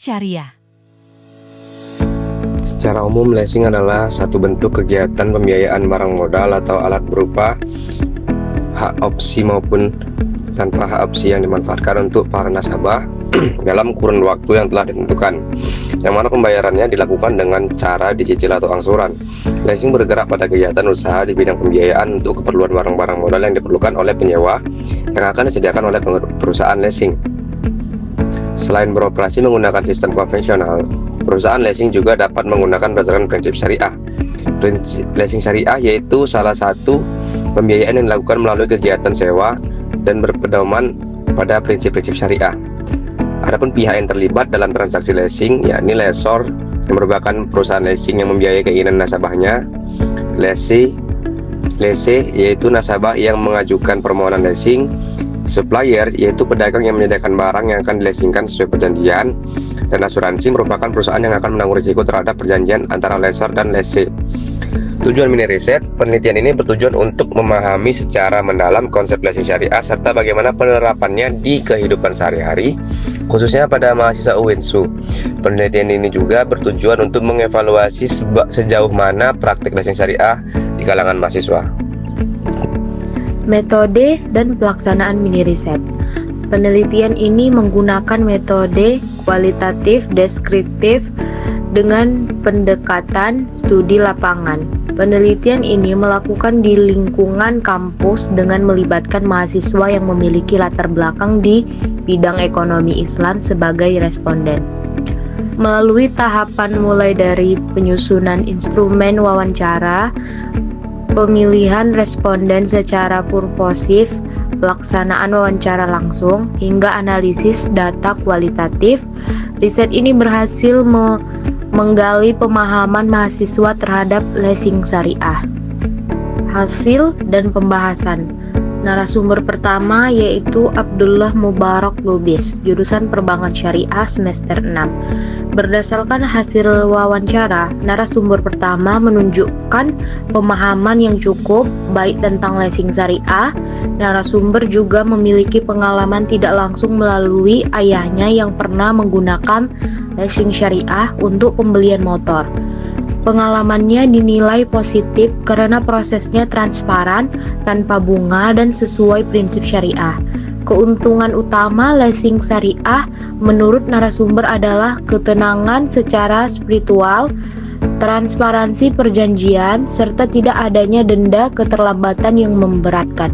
syariah. Secara umum, leasing adalah satu bentuk kegiatan pembiayaan barang modal atau alat berupa hak opsi maupun tanpa hak opsi yang dimanfaatkan untuk para nasabah dalam kurun waktu yang telah ditentukan, yang mana pembayarannya dilakukan dengan cara dicicil atau angsuran. Leasing bergerak pada kegiatan usaha di bidang pembiayaan untuk keperluan barang-barang modal yang diperlukan oleh penyewa yang akan disediakan oleh perusahaan leasing. Selain beroperasi menggunakan sistem konvensional, perusahaan leasing juga dapat menggunakan berdasarkan prinsip syariah. Prinsip leasing syariah yaitu salah satu pembiayaan yang dilakukan melalui kegiatan sewa dan berpedoman pada prinsip-prinsip syariah. Adapun pihak yang terlibat dalam transaksi leasing, yakni lessor yang merupakan perusahaan leasing yang membiayai keinginan nasabahnya. Lessee yaitu nasabah yang mengajukan permohonan leasing. Supplier yaitu pedagang yang menyediakan barang yang akan dileasingkan sesuai perjanjian. Dan asuransi merupakan perusahaan yang akan menanggung risiko terhadap perjanjian antara lessor dan lessee. Tujuan mini riset penelitian ini bertujuan untuk memahami secara mendalam konsep leasing syariah serta bagaimana penerapannya di kehidupan sehari-hari, khususnya pada mahasiswa UINSU. Penelitian ini juga bertujuan untuk mengevaluasi sejauh mana praktik leasing syariah di kalangan mahasiswa. Metode dan pelaksanaan mini riset. Penelitian ini menggunakan metode kualitatif deskriptif dengan pendekatan studi lapangan. Penelitian ini melakukan di lingkungan kampus dengan melibatkan mahasiswa yang memiliki latar belakang di bidang ekonomi Islam sebagai responden. Melalui tahapan mulai dari penyusunan instrumen wawancara, pemilihan responden secara purposif, pelaksanaan wawancara langsung, hingga analisis data kualitatif, riset ini berhasil menggali pemahaman mahasiswa terhadap leasing syariah. Hasil dan pembahasan. Narasumber pertama yaitu Abdullah Mubarak Lubis, jurusan Perbankan Syariah semester 6. Berdasarkan hasil wawancara, narasumber pertama menunjukkan pemahaman yang cukup baik tentang leasing syariah. Narasumber juga memiliki pengalaman tidak langsung melalui ayahnya yang pernah menggunakan leasing syariah untuk pembelian motor. Pengalamannya dinilai positif karena prosesnya transparan, tanpa bunga, dan sesuai prinsip syariah. Keuntungan utama leasing syariah menurut narasumber adalah ketenangan secara spiritual, transparansi perjanjian, serta tidak adanya denda keterlambatan yang memberatkan.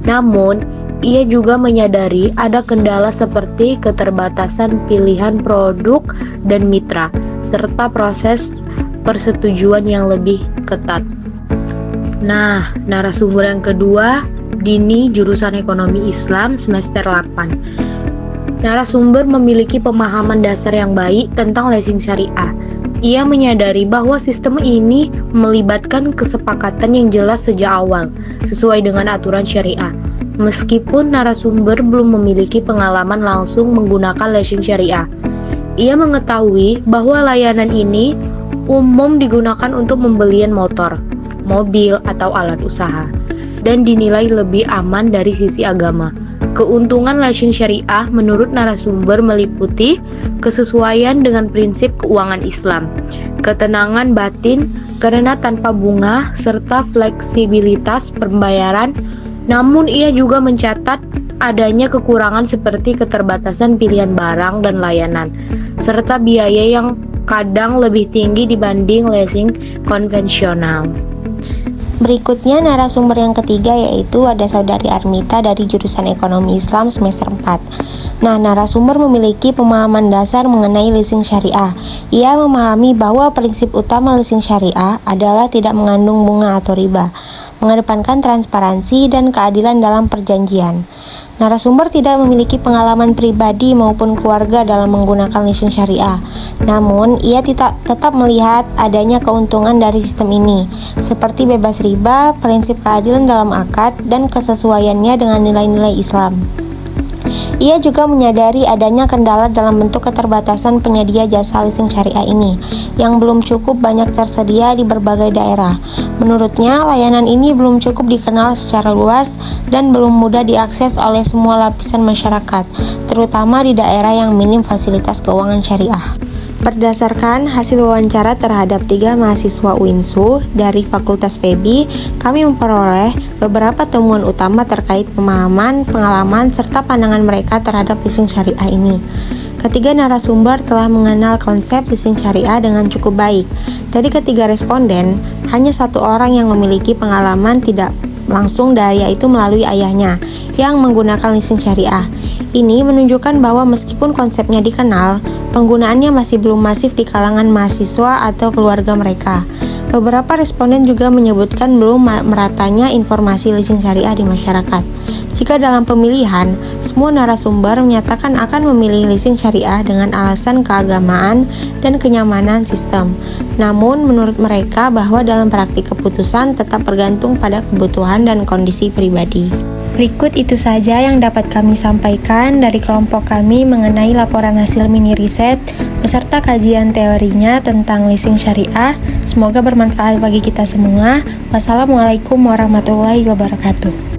Namun, ia juga menyadari ada kendala seperti keterbatasan pilihan produk dan mitra, serta proses persetujuan yang lebih ketat. Nah, narasumber yang kedua, Dini, jurusan Ekonomi Islam semester 8. Narasumber memiliki pemahaman dasar yang baik tentang leasing syariah. Ia menyadari bahwa sistem ini melibatkan kesepakatan yang jelas sejak awal, sesuai dengan aturan syariah. Meskipun narasumber belum memiliki pengalaman langsung menggunakan leasing syariah, ia mengetahui bahwa layanan ini umum digunakan untuk pembelian motor, mobil, atau alat usaha, dan dinilai lebih aman dari sisi agama. Keuntungan leasing syariah menurut narasumber meliputi kesesuaian dengan prinsip keuangan Islam, ketenangan batin karena tanpa bunga, serta fleksibilitas pembayaran. Namun ia juga mencatat adanya kekurangan seperti keterbatasan pilihan barang dan layanan, serta biaya yang kadang lebih tinggi dibanding leasing konvensional. Berikutnya narasumber yang ketiga yaitu ada Saudari Armita dari jurusan Ekonomi Islam semester 4. Nah, narasumber memiliki pemahaman dasar mengenai leasing syariah. Ia memahami bahwa prinsip utama leasing syariah adalah tidak mengandung bunga atau riba, mengedepankan transparansi dan keadilan dalam perjanjian. Narasumber tidak memiliki pengalaman pribadi maupun keluarga dalam menggunakan leasing syariah. Namun, ia tetap melihat adanya keuntungan dari sistem ini, seperti bebas riba, prinsip keadilan dalam akad, dan kesesuaiannya dengan nilai-nilai Islam. Ia juga menyadari adanya kendala dalam bentuk keterbatasan penyedia jasa leasing syariah ini, yang belum cukup banyak tersedia di berbagai daerah. Menurutnya, layanan ini belum cukup dikenal secara luas dan belum mudah diakses oleh semua lapisan masyarakat, terutama di daerah yang minim fasilitas keuangan syariah. Berdasarkan hasil wawancara terhadap 3 mahasiswa UINSU dari Fakultas FEBI, kami memperoleh beberapa temuan utama terkait pemahaman, pengalaman, serta pandangan mereka terhadap leasing syariah ini. Ketiga narasumber telah mengenal konsep leasing syariah dengan cukup baik. Dari ketiga responden, hanya 1 orang yang memiliki pengalaman tidak langsung yaitu melalui ayahnya yang menggunakan leasing syariah. Ini menunjukkan bahwa meskipun konsepnya dikenal, penggunaannya masih belum masif di kalangan mahasiswa atau keluarga mereka. Beberapa responden juga menyebutkan belum meratanya informasi leasing syariah di masyarakat. Jika dalam pemilihan, semua narasumber menyatakan akan memilih leasing syariah dengan alasan keagamaan dan kenyamanan sistem. Namun, menurut mereka bahwa dalam praktik keputusan tetap bergantung pada kebutuhan dan kondisi pribadi. Berikut itu saja yang dapat kami sampaikan dari kelompok kami mengenai laporan hasil mini riset beserta kajian teorinya tentang leasing syariah. Semoga bermanfaat bagi kita semua. Wassalamualaikum warahmatullahi wabarakatuh.